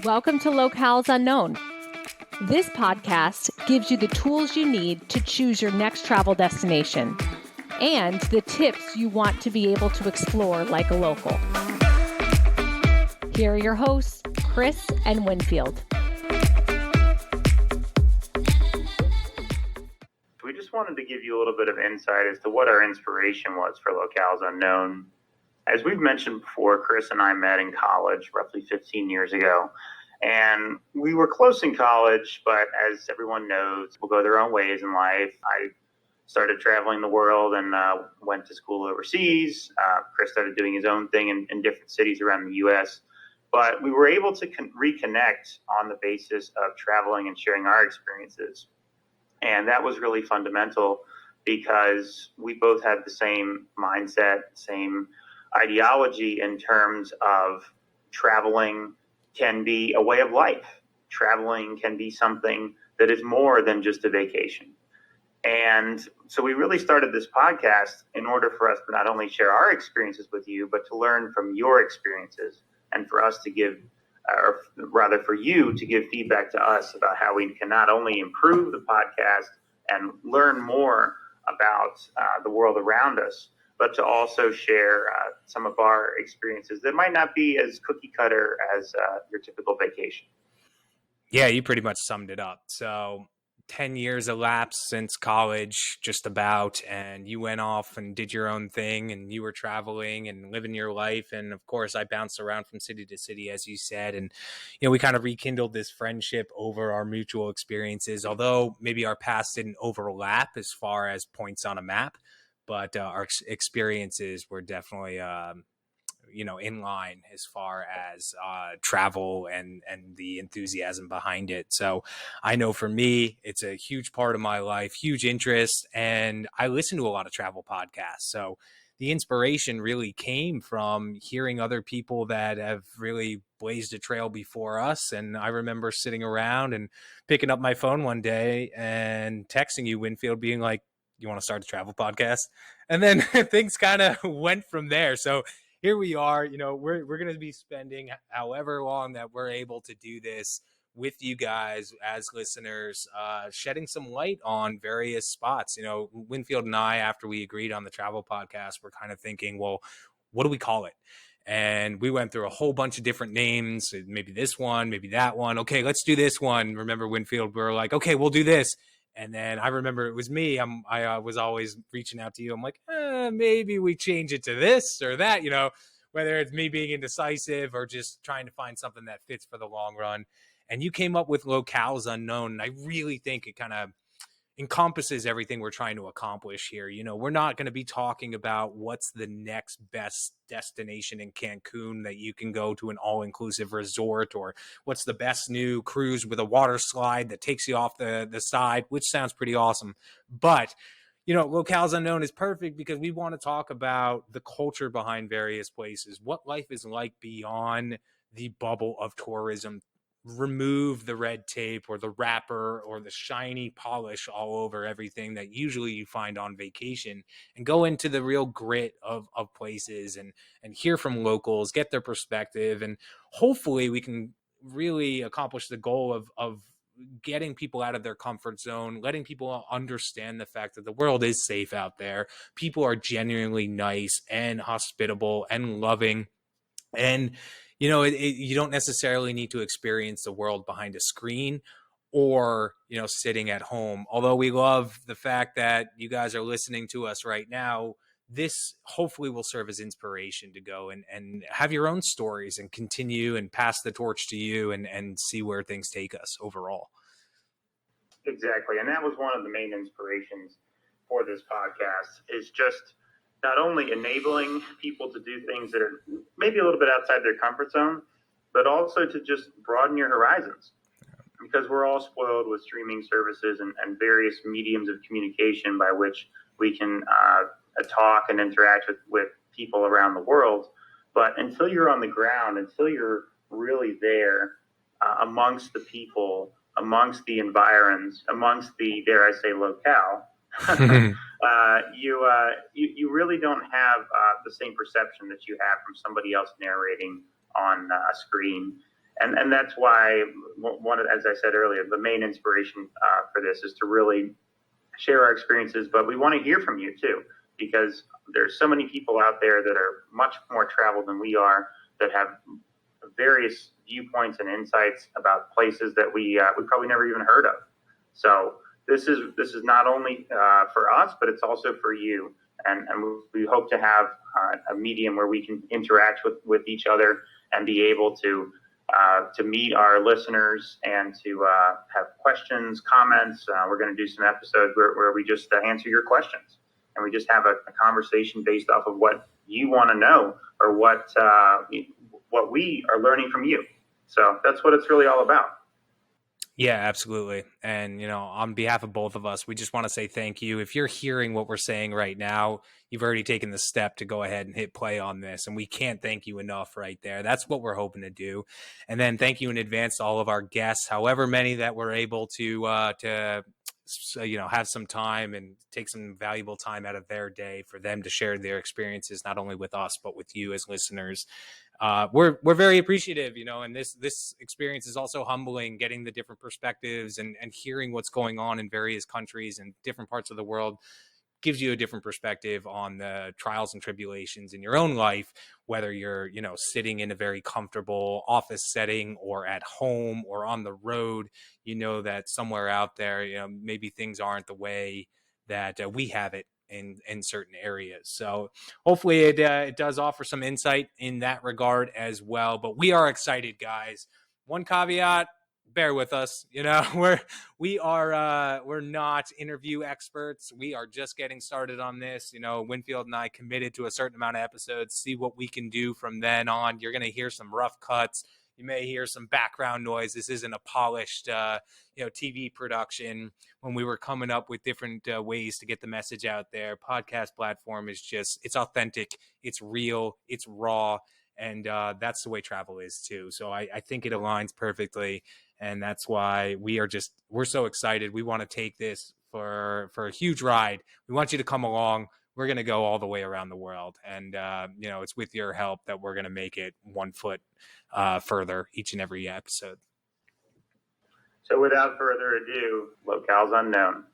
Welcome to Locales Unknown. This podcast gives you the tools you need to choose your next travel destination and the tips you want to be able to explore like a local. Here are your hosts, Chris and Winfield. We just wanted to give you a little bit of insight as to what our inspiration was for Locales Unknown. As we've mentioned before, Chris and I met in college roughly 15 years ago. And we were close in college, but as everyone knows, we'll go their own ways in life. I started traveling the world and went to school overseas. Chris started doing his own thing in different cities around the U.S. But we were able to reconnect on the basis of traveling and sharing our experiences. And that was really fundamental because we both had the same mindset, same ideology in terms of traveling can be a way of life. Traveling can be something that is more than just a vacation. And so we really started this podcast in order for us to not only share our experiences with you, but to learn from your experiences and for us to give, or rather for you to give feedback to us about how we can not only improve the podcast and learn more about the world around us, but to also share some of our experiences that might not be as cookie cutter as your typical vacation. Yeah, you pretty much summed it up. So 10 years elapsed since college, just about, and you went off and did your own thing, and you were traveling and living your life. And of course, I bounced around from city to city, as you said. And, we kind of rekindled this friendship over our mutual experiences, although maybe our paths didn't overlap as far as points on a map. But our experiences were definitely, in line as far as travel and the enthusiasm behind it. So I know for me, it's a huge part of my life, huge interest, and I listen to a lot of travel podcasts. So the inspiration really came from hearing other people that have really blazed a trail before us. And I remember sitting around and picking up my phone one day and texting you, Winfield, being like, you want to start a travel podcast? And then things kind of went from there. So here we are, we're going to be spending however long that we're able to do this with you guys as listeners, shedding some light on various spots. Winfield and I, after we agreed on the travel podcast, we're kind of thinking, well, what do we call it? And we went through a whole bunch of different names, maybe this one, maybe that one. Okay, let's do this one. Remember, Winfield, we were like, okay, we'll do this. And then I remember it was me. I was always reaching out to you. I'm like, maybe we change it to this or that, whether it's me being indecisive or just trying to find something that fits for the long run. And you came up with Locales Unknown. And I really think it kind of encompasses everything we're trying to accomplish here. We're not going to be talking about what's the next best destination in Cancun that you can go to an all-inclusive resort, or what's the best new cruise with a water slide that takes you off the side, which sounds pretty awesome. But Locales Unknown is perfect because we want to talk about the culture behind various places, what life is like beyond the bubble of tourism. Remove the red tape or the wrapper or the shiny polish all over everything that usually you find on vacation, and go into the real grit of places and hear from locals, get their perspective, and hopefully we can really accomplish the goal of getting people out of their comfort zone, letting people understand the fact that the world is safe out there. People are genuinely nice and hospitable and loving. And, you don't necessarily need to experience the world behind a screen or, sitting at home. Although we love the fact that you guys are listening to us right now, this hopefully will serve as inspiration to go and have your own stories and continue and pass the torch to you and see where things take us overall. Exactly. And that was one of the main inspirations for this podcast, is just not only enabling people to do things that are maybe a little bit outside their comfort zone, but also to just broaden your horizons. Because we're all spoiled with streaming services and various mediums of communication by which we can talk and interact with people around the world. But until you're on the ground, until you're really there amongst the people, amongst the environs, amongst the, dare I say, locale, you really don't have the same perception that you have from somebody else narrating on a screen. And that's why as I said earlier, the main inspiration for this is to really share our experiences, but we want to hear from you too, because there's so many people out there that are much more traveled than we are, that have various viewpoints and insights about places that we probably never even heard of. So this is not only for us, but it's also for you. And we hope to have a medium where we can interact with each other and be able to meet our listeners and to have questions, comments. We're going to do some episodes where we just answer your questions, and we just have a conversation based off of what you want to know, or what we are learning from you. So that's what it's really all about. Yeah, absolutely. And, on behalf of both of us, we just want to say thank you. If you're hearing what we're saying right now, you've already taken the step to go ahead and hit play on this. And we can't thank you enough right there. That's what we're hoping to do. And then thank you in advance to all of our guests, however many that we're able to have some time and take some valuable time out of their day for them to share their experiences, not only with us, but with you as listeners. We're very appreciative, and this experience is also humbling, getting the different perspectives and hearing what's going on in various countries and different parts of the world gives you a different perspective on the trials and tribulations in your own life, whether you're, sitting in a very comfortable office setting or at home or on the road. That somewhere out there, maybe things aren't the way that we have it in certain areas. So hopefully it does offer some insight in that regard as well. But we are excited, guys. One caveat: bear with us. We're not interview experts. We are just getting started on this. Winfield and I committed to a certain amount of episodes, see what we can do from then on. You're going to hear some rough cuts. You may hear some background noise. This isn't a polished, TV production. When we were coming up with different ways to get the message out there, podcast platform is it's authentic, it's real, it's raw. And that's the way travel is too. So I think it aligns perfectly. And that's why we're so excited. We want to take this for a huge ride. We want you to come along. We're going to go all the way around the world. And, it's with your help that we're going to make it 1 foot further each and every episode. So without further ado, Locales Unknown.